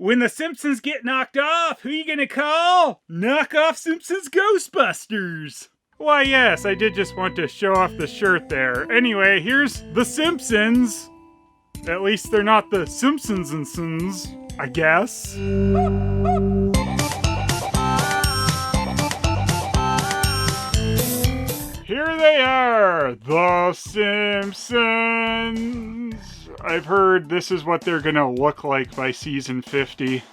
When the Simpsons get knocked off, who you gonna call? Knock off Simpsons Ghostbusters! Why yes, I did just want to show off the shirt there. Anyway, here's the Simpsons. At least they're not the Simpsons, I guess. Here they are, the Simpsons. I've heard this is what they're gonna look like by season 50.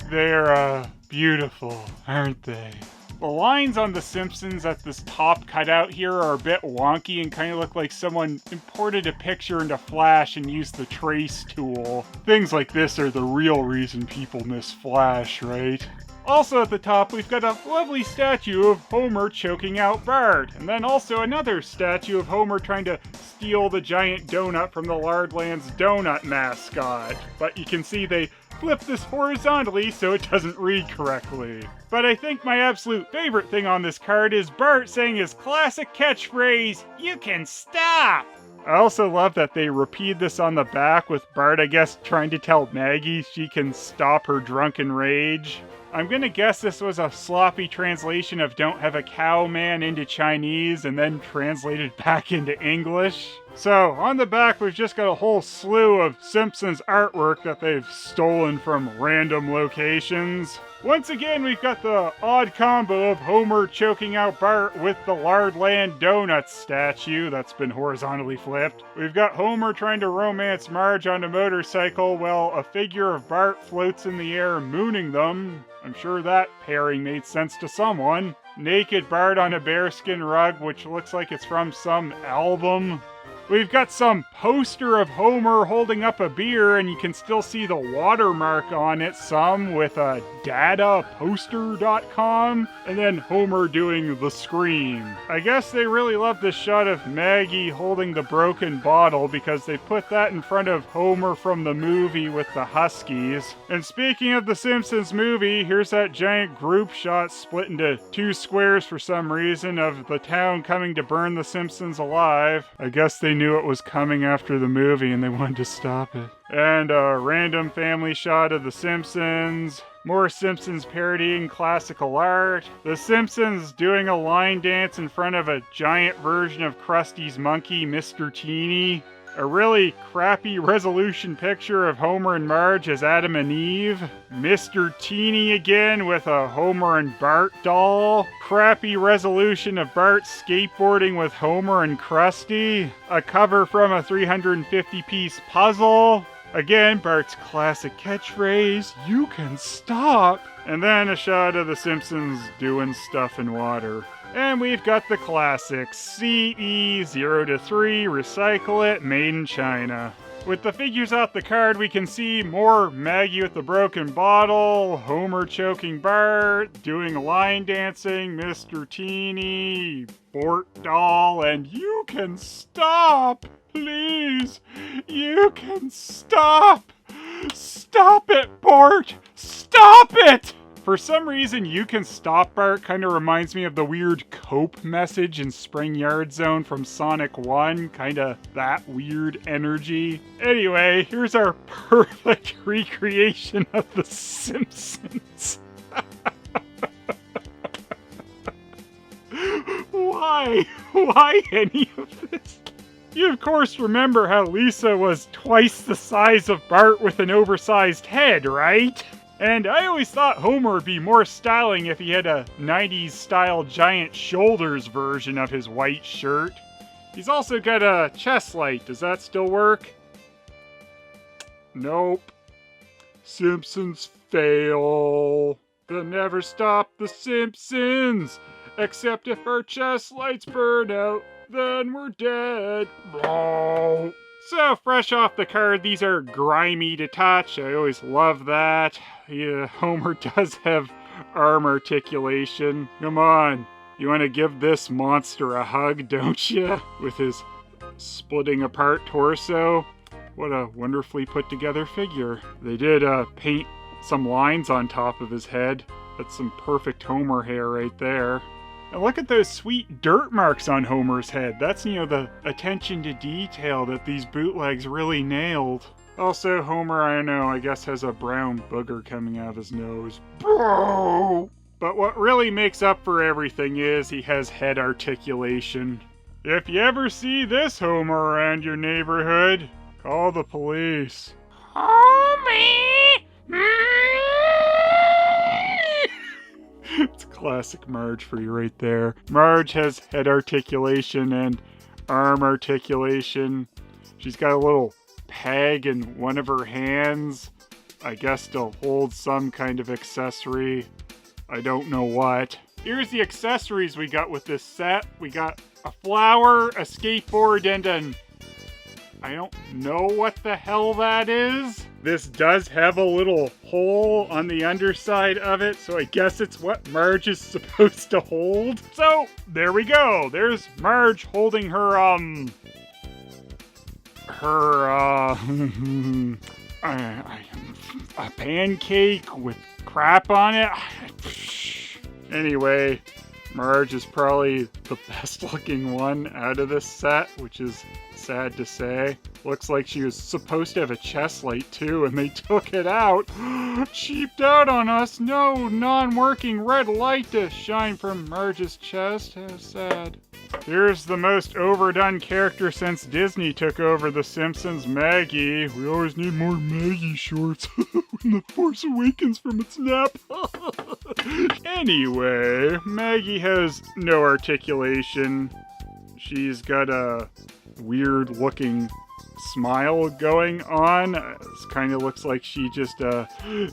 They're, beautiful, aren't they? The lines on The Simpsons at this top cutout here are a bit wonky and kind of look like someone imported a picture into Flash and used the trace tool. Things like this are the real reason people miss Flash, right? Also at the top, we've got a lovely statue of Homer choking out Bart, and then also another statue of Homer trying to steal the giant donut from the Lardlands donut mascot. But you can see they flip this horizontally so it doesn't read correctly. But I think my absolute favorite thing on this card is Bart saying his classic catchphrase, "You can stop!" I also love that they repeat this on the back with Bart, I guess, trying to tell Maggie she can stop her drunken rage. I'm gonna guess this was a sloppy translation of "Don't Have a Cow Man" into Chinese and then translated back into English. So, on the back we've just got a whole slew of Simpsons artwork that they've stolen from random locations. Once again, we've got the odd combo of Homer choking out Bart with the Lardland Donuts statue that's been horizontally flipped. We've got Homer trying to romance Marge on a motorcycle while a figure of Bart floats in the air mooning them. I'm sure that pairing made sense to someone. Naked Bart on a bearskin rug, which looks like it's from some album. We've got some poster of Homer holding up a beer, and you can still see the watermark on it, some with a dataposter.com, and then Homer doing the scream. I guess they really love this shot of Maggie holding the broken bottle because they put that in front of Homer from the movie with the Huskies. And speaking of the Simpsons movie, here's that giant group shot split into two squares for some reason of the town coming to burn the Simpsons alive. I guess they knew it was coming after the movie and they wanted to stop it. And a random family shot of the Simpsons. More Simpsons parodying classical art. The Simpsons doing a line dance in front of a giant version of Krusty's monkey, Mr. Teeny. A really crappy resolution picture of Homer and Marge as Adam and Eve. Mr. Teeny again with a Homer and Bart doll. Crappy resolution of Bart skateboarding with Homer and Krusty. A cover from a 350-piece puzzle. Again, Bart's classic catchphrase, "You can stop!" And then a shot of the Simpsons doing stuff in water. And we've got the classics, CE 0-3, recycle it, made in China. With the figures off the card, we can see more Maggie with the broken bottle, Homer choking Bart, doing line dancing, Mr. Teeny, Bort doll, and "You can stop! Please! You can stop! Stop it, Bort! Stop it!" For some reason, "You can stop Bart" kind of reminds me of the weird Cope message in Spring Yard Zone from Sonic 1. Kind of that weird energy. Anyway, here's our perfect recreation of The Simpsons. Why? Why any of this? You of course remember how Lisa was twice the size of Bart with an oversized head, right? And I always thought Homer would be more styling if he had a 90s style giant shoulders version of his white shirt. He's also got a chest light. Does that still work? Nope. Simpsons fail. They'll never stop the Simpsons. Except if our chest lights burn out, then we're dead. Oh. So, fresh off the card, these are grimy to touch. I always love that. Yeah, Homer does have arm articulation. Come on, you want to give this monster a hug, don't you? With his splitting apart torso. What a wonderfully put together figure. They did paint some lines on top of his head. That's some perfect Homer hair right there. And look at those sweet dirt marks on Homer's head. That's, the attention to detail that these bootlegs really nailed. Also, Homer, I don't know, I guess has a brown booger coming out of his nose. Bro! But what really makes up for everything is he has head articulation. If you ever see this Homer around your neighborhood, call the police. Homie! It's classic Marge for you right there. Marge has head articulation and arm articulation. She's got a little peg in one of her hands, I guess to hold some kind of accessory. I don't know what. Here's the accessories we got with this set. We got a flower, a skateboard, and an... I don't know what the hell that is. This does have a little hole on the underside of it, so I guess it's what Marge is supposed to hold. So, there we go. There's Marge holding her, a pancake with crap on it. Anyway, Marge is probably the best looking one out of this set, which is sad to say. Looks like she was supposed to have a chest light too, and they took it out. Cheaped out on us. No non-working red light to shine from Marge's chest. How sad. Here's the most overdone character since Disney took over The Simpsons, Maggie. We always need more Maggie shorts when The Force Awakens from its nap. Anyway, Maggie has no articulation. She's got a weird looking smile going on. It kind of looks like she just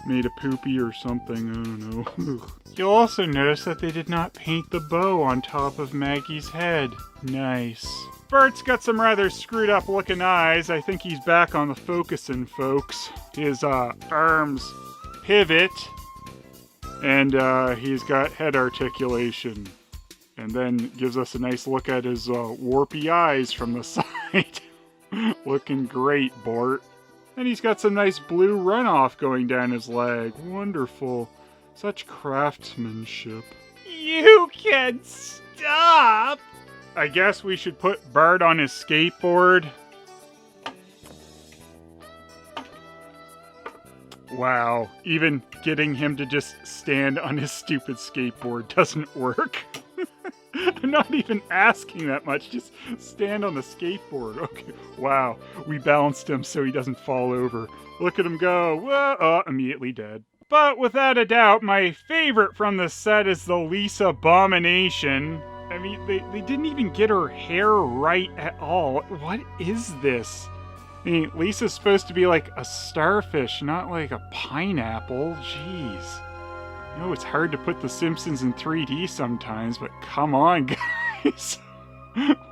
made a poopy or something. I don't know. You'll also notice that they did not paint the bow on top of Maggie's head. Nice. Bart's got some rather screwed up looking eyes. I think he's back on the focusing, folks. His arms pivot, and he's got head articulation. And then gives us a nice look at his warpy eyes from the side. Looking great, Bart. And he's got some nice blue runoff going down his leg. Wonderful. Such craftsmanship. You can stop! I guess we should put Bart on his skateboard. Wow, even getting him to just stand on his stupid skateboard doesn't work. I'm not even asking that much, just stand on the skateboard. Okay, wow, we balanced him so he doesn't fall over. Look at him go. Whoa, immediately dead. But without a doubt, my favorite from the set is the Lisa Abomination. I mean, they didn't even get her hair right at all. What is this? I mean, Lisa's supposed to be like a starfish, not like a pineapple. Jeez. I know it's hard to put The Simpsons in 3D sometimes, but come on, guys.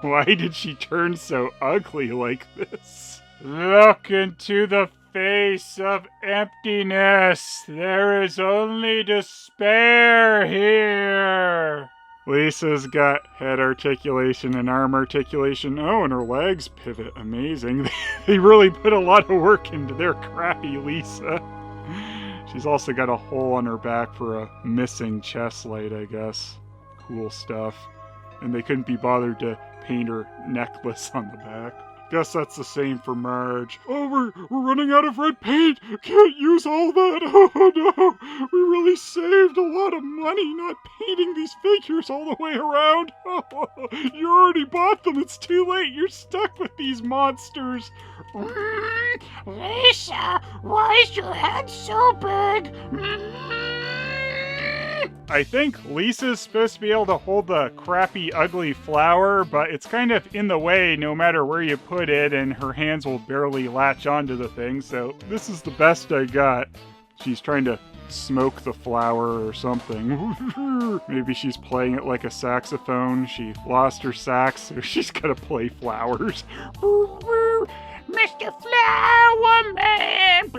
Why did she turn so ugly like this? Look into the face of emptiness. There is only despair here. Lisa's got head articulation and arm articulation. Oh, and her legs pivot. Amazing. They really put a lot of work into their crappy Lisa. She's also got a hole on her back for a missing chest light, I guess. Cool stuff. And they couldn't be bothered to paint her necklace on the back. Guess that's the same for Marge. Oh, we're running out of red paint. Can't use all that. Oh no, we really saved a lot of money not painting these figures all the way around. Oh, you already bought them. It's too late. You're stuck with these monsters. Lisa, why is your head so big? I think Lisa's supposed to be able to hold the crappy, ugly flower, but it's kind of in the way no matter where you put it, and her hands will barely latch onto the thing, so this is the best I got. She's trying to smoke the flower or something. Maybe she's playing it like a saxophone. She lost her sax, so she's gotta play flowers. Mr. Flower Man!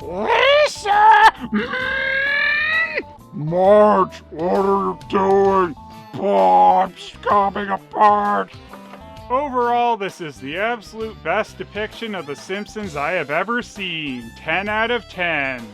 Lisa! Marge, what are you doing? Bob's coming apart! Overall, this is the absolute best depiction of The Simpsons I have ever seen. 10 out of 10.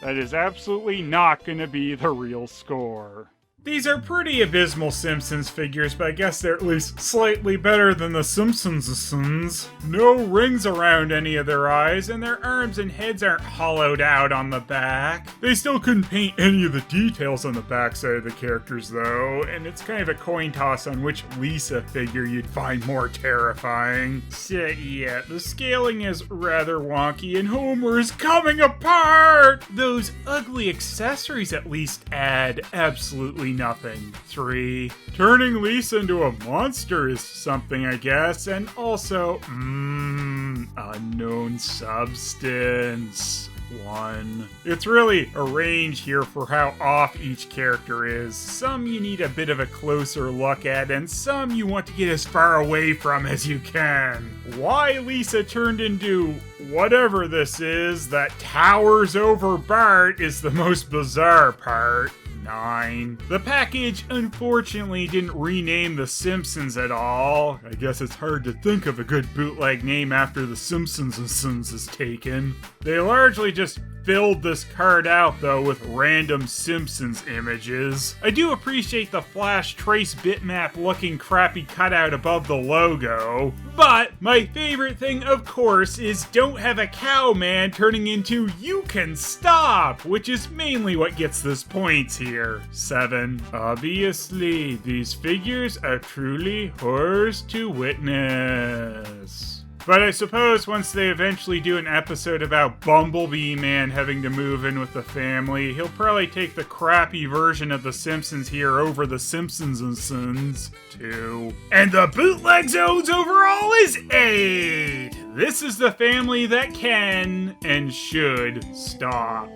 That is absolutely not going to be the real score. These are pretty abysmal Simpsons figures, but I guess they're at least slightly better than the Simpsons. No rings around any of their eyes, and their arms and heads aren't hollowed out on the back. They still couldn't paint any of the details on the backside of the characters though, and it's kind of a coin toss on which Lisa figure you'd find more terrifying. So yeah, the scaling is rather wonky and Homer is coming apart! Those ugly accessories at least add absolutely nothing. 3. Turning Lisa into a monster is something, I guess, and also, unknown substance. 1. It's really a range here for how off each character is. Some you need a bit of a closer look at, and some you want to get as far away from as you can. Why Lisa turned into whatever this is that towers over Bart is the most bizarre part. 9. The package unfortunately didn't rename The Simpsons at all. I guess it's hard to think of a good bootleg name after The Simpsons is taken. They largely just filled this card out though with random Simpsons images. I do appreciate the Flash Trace bitmap looking crappy cutout above the logo, but my favorite thing of course is don't have a cow man turning into you can stop, which is mainly what gets this points here. 7. Obviously, these figures are truly horrors to witness. But I suppose once they eventually do an episode about Bumblebee Man having to move in with the family, he'll probably take the crappy version of The Simpsons here over The Simpsons and Sons. 2. And the bootleg zones overall is 8! This is the family that can and should stop.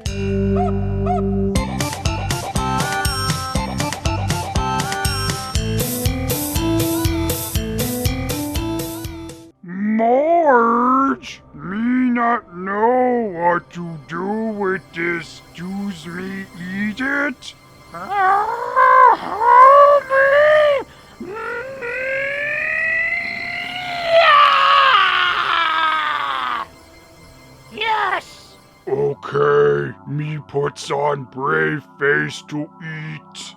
Marge, me not know what to do with this. Does me eat it? Help me! Yes! Okay, me puts on brave face to eat.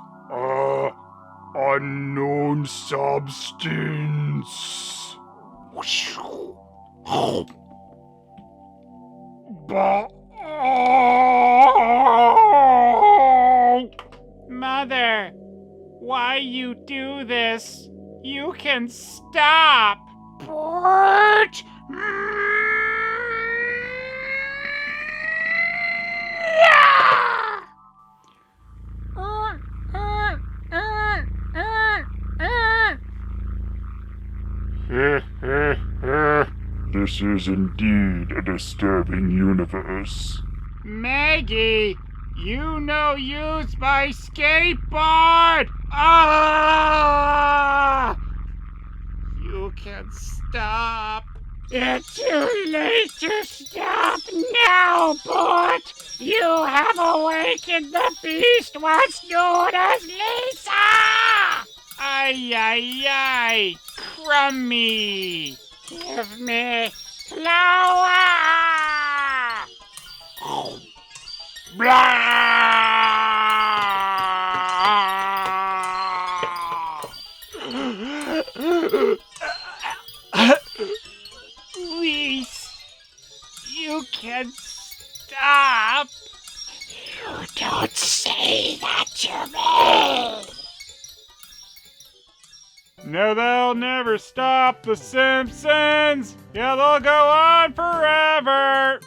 Unknown substance. Mother, why you do this? You can stop. Bart! This is indeed a disturbing universe. Maggie, you no use my skateboard! Ah! You can stop. It's too late to stop now, Bart! You have awakened the beast once known as Lisa! Ay, ay, ay, crummy! Give me flour! Please, you can stop. You don't say that to me. No, they'll never stop The Simpsons! Yeah, they'll go on forever!